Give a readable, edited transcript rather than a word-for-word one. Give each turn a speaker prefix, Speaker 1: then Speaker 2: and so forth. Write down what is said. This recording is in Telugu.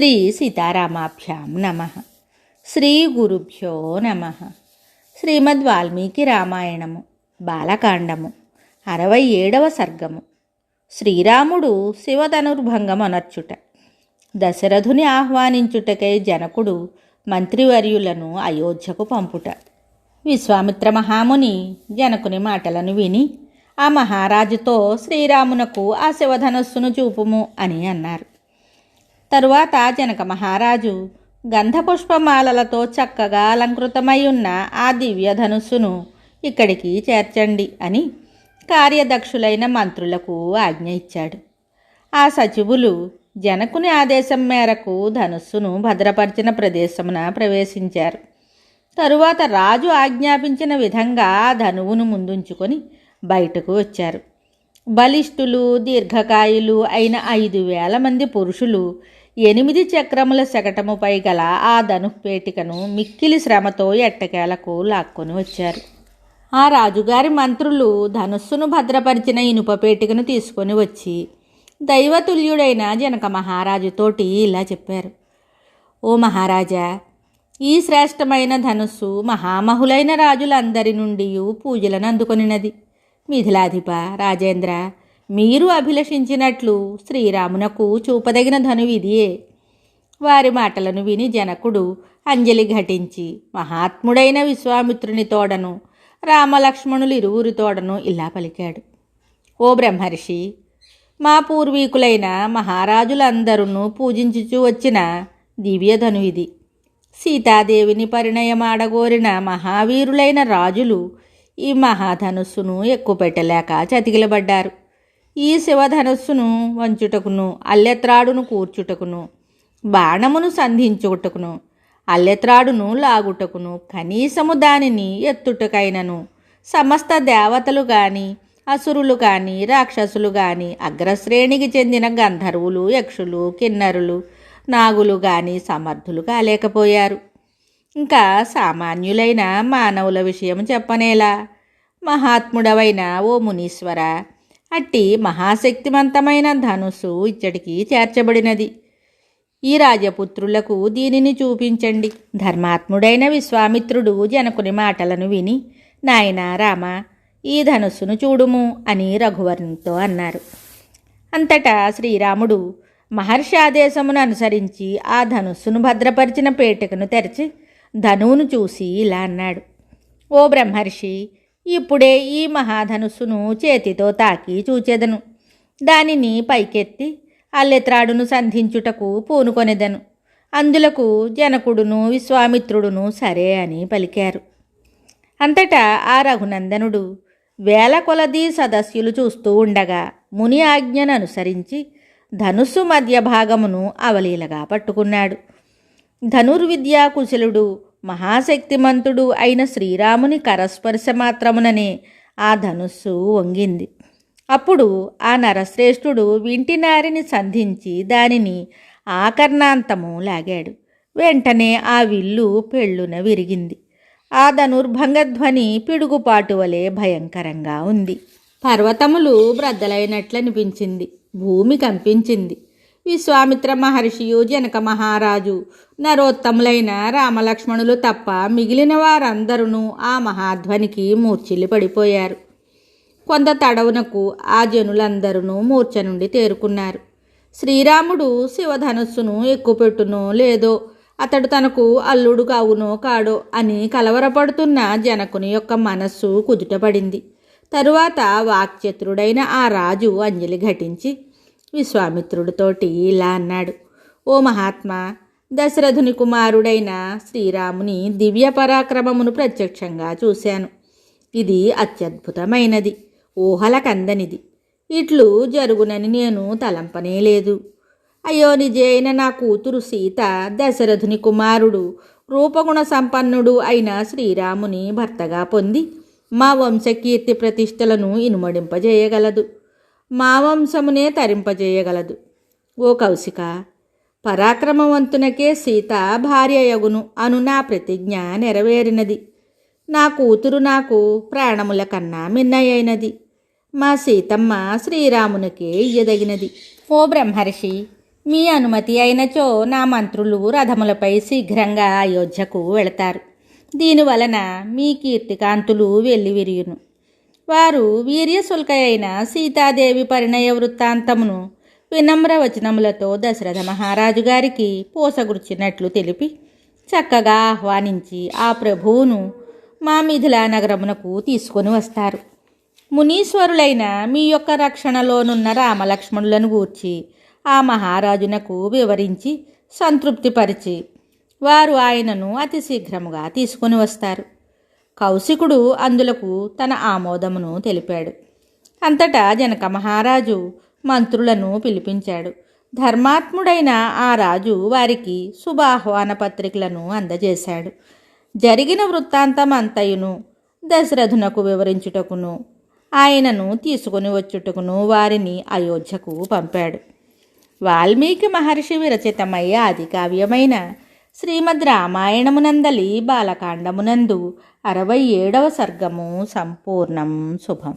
Speaker 1: శ్రీ సీతారామాభ్యాం నమః. శ్రీ గురుభ్యో నమః. శ్రీమద్ వాల్మీకి రామాయణము బాలకాండము 67వ సర్గము. శ్రీరాముడు శివధనుర్భంగమనర్చుట. దశరథుని ఆహ్వానించుటకై జనకుడు మంత్రివర్యులను అయోధ్యకు పంపుట. విశ్వామిత్ర మహాముని జనకుని మాటలను విని ఆ మహారాజుతో శ్రీరామునకు ఆ శివధనస్సును చూపుము అని అన్నారు. తరువాత జనక మహారాజు గంధపుష్పమాలలతో చక్కగా అలంకృతమై ఉన్న ఆ దివ్యధనుస్సును ఇక్కడికి చేర్చండి అని కార్యదక్షులైన మంత్రులకు ఆజ్ఞ ఇచ్చాడు. ఆ సచివులు జనకుని ఆదేశం మేరకు ధనుస్సును భద్రపరిచిన ప్రదేశమున ప్రవేశించారు. తరువాత రాజు ఆజ్ఞాపించిన విధంగా ఆ ధనువును ముందుంచుకొని బయటకు వచ్చారు. బలిష్ఠులు దీర్ఘకాయులు అయిన 5,000 మంది పురుషులు 8 చక్రముల శకటముపై గల ఆ ధనుఃపేటికను మిక్కిలి శ్రమతో ఎట్టకేలకు లాక్కొని వచ్చారు. ఆ రాజుగారి మంత్రులు ధనుస్సును భద్రపరిచిన ఇనుపపేటికను తీసుకొని వచ్చి దైవతుల్యుడైన జనక మహారాజుతోటి ఇలా చెప్పారు. ఓ మహారాజా, ఈ శ్రేష్టమైన ధనుస్సు మహామహులైన రాజులందరి నుండి పూజలను అందుకొనినది. మిథిలాధిప రాజేంద్ర, మీరు అభిలషించినట్లు శ్రీరామునకు చూపదగిన ధనువిదియే. వారి మాటలను విని జనకుడు అంజలి ఘటించి మహాత్ముడైన విశ్వామిత్రుని తోడను రామలక్ష్మణులు ఇరువురి తోడను ఇలా పలికాడు. ఓ బ్రహ్మర్షి, మా పూర్వీకులైన మహారాజులందరూ పూజించుచూ వచ్చిన దివ్యధనువిది. సీతాదేవిని పరిణయమాడగోరిన మహావీరులైన రాజులు ఈ మహాధనుస్సును ఎక్కుపెట్టలేక చతికిలబడ్డారు. ఈ శివధనుస్సును వంచుటకును అల్లెత్రాడును కూర్చుటకును బాణమును సంధించుటకును అల్లెత్రాడును లాగుటకును కనీసము దానిని ఎత్తుటకైనను సమస్త దేవతలు గాని అసురులు కానీ రాక్షసులు కానీ అగ్రశ్రేణికి చెందిన గంధర్వులు యక్షులు కిన్నరులు నాగులు కానీ సమర్థులు కాలేకపోయారు. ఇంకా సామాన్యులైన మానవుల విషయం చెప్పనేలా. మహాత్ముడవైన ఓ మునీశ్వర, అట్టి మహాశక్తివంతమైన ధనుస్సు ఇచ్చటికి చేర్చబడినది. ఈ రాజపుత్రులకు దీనిని చూపించండి. ధర్మాత్ముడైన విశ్వామిత్రుడు జనకుని మాటలను విని, నాయనా రామ, ఈ ధనుస్సును చూడుము అని రఘువరునితో అన్నారు. అంతటా శ్రీరాముడు మహర్షి ఆదేశమును అనుసరించి ఆ ధనుస్సును భద్రపరిచిన పేటికను తెరచి ధనువును చూసి ఇలా అన్నాడు. ఓ బ్రహ్మర్షి, ఇప్పుడే ఈ మహాధనుస్సును చేతితో తాకి చూచెదను. దానిని పైకెత్తి అల్లెత్రాడును సంధించుటకు పూనుకొనెదను. అందులకు జనకుడును విశ్వామిత్రుడును సరే అని పలికారు. అంతటా ఆ రఘునందనుడు వేల కొలది సదస్యులు చూస్తూ ఉండగా ముని ఆజ్ఞను అనుసరించి ధనుస్సు మధ్య భాగమును అవలీలగా పట్టుకున్నాడు. ధనుర్విద్యా కుశలుడు మహాశక్తిమంతుడు అయిన శ్రీరాముని కరస్పర్శ మాత్రముననే ఆ ధనుస్సు వంగింది. అప్పుడు ఆ నరశ్రేష్ఠుడు వింటినారిని సంధించి దానిని ఆకర్ణాంతము లాగాడు. వెంటనే ఆ విల్లు పెళ్ళున విరిగింది. ఆ ధనుర్భంగధ్వని పిడుగుపాటు వలె భయంకరంగా ఉంది. పర్వతములు బ్రద్దలైనట్లనిపించింది. భూమి కంపించింది. విశ్వామిత్ర మహర్షియు జనక మహారాజు నరోత్తములైన రామలక్ష్మణులు తప్ప మిగిలిన వారందరూ ఆ మహాధ్వనికి మూర్ఛిల్లి పడిపోయారు. కొంత తడవునకు ఆ జనులందరూ మూర్ఛ నుండి తేరుకున్నారు. శ్రీరాముడు శివధనుస్సును ఎక్కుపెట్టునో లేదో, అతడు తనకు అల్లుడు కావునో కాడో అని కలవరపడుతున్న జనకుని యొక్క మనస్సు కుదుటపడింది. తరువాత వాక్చతురుడైన ఆ రాజు అంజలి ఘటించి విశ్వామిత్రుడితోటి ఇలా అన్నాడు. ఓ మహాత్మా, దశరథుని కుమారుడైన శ్రీరాముని దివ్య పరాక్రమమును ప్రత్యక్షంగా చూశాను. ఇది అత్యద్భుతమైనది, ఊహలకందనిది. ఇట్లు జరుగునని నేను తలంపనే లేదు. అయ్యో నిజైన నా కూతురు సీత దశరథుని కుమారుడు రూపగుణ సంపన్నుడు అయిన శ్రీరాముని భర్తగా పొంది మా వంశకీర్తి ప్రతిష్టలను ఇనుమడింపజేయగలదు. మా వంశమునే తరింపజేయగలదు. ఓ కౌశిక, పరాక్రమవంతునకే సీత భార్యయగును అను నా ప్రతిజ్ఞ నెరవేరినది. నా కూతురు నాకు ప్రాణముల కన్నా మిన్నయైనది. మా సీతమ్మ శ్రీరామునికే ఇయ్యదగినది. ఓ బ్రహ్మర్షి, మీ అనుమతి అయినచో నా మంత్రులు రథములపై శీఘ్రంగా అయోధ్యకు వెళతారు. దీనివలన మీ కీర్తికాంతులు వెల్లివిరియును. వారు వీర్యశుల్క అయిన సీతాదేవి పరిణయ వృత్తాంతమును వినమ్ర వచనములతో దశరథ మహారాజు గారికి పోసగుర్చినట్లు తెలిపి చక్కగా ఆహ్వానించి ఆ ప్రభువును మా మిథిలా నగరమునకు తీసుకొని వస్తారు. మునీశ్వరులైన మీ యొక్క రక్షణలోనున్న రామలక్ష్మణులను గూర్చి ఆ మహారాజునకు వివరించి సంతృప్తిపరిచి వారు ఆయనను అతి శీఘ్రముగా తీసుకొని వస్తారు. కౌశికుడు అందులకు తన ఆమోదమును తెలిపాడు. అంతటా జనక మహారాజు మంత్రులను పిలిపించాడు. ధర్మాత్ముడైన ఆ రాజు వారికి శుభాహ్వాన పత్రికలను అందజేశాడు. జరిగిన వృత్తాంతం అంతయును దశరథునకు వివరించుటకును ఆయనను తీసుకొని వచ్చుటకును వారిని అయోధ్యకు పంపాడు. వాల్మీకి మహర్షి విరచితమయ్యే ఆది కావ్యమైన శ్రీమద్ రామాయణమునందలి బాలకాండమునందు 67వ సర్గము సంపూర్ణం. శుభం.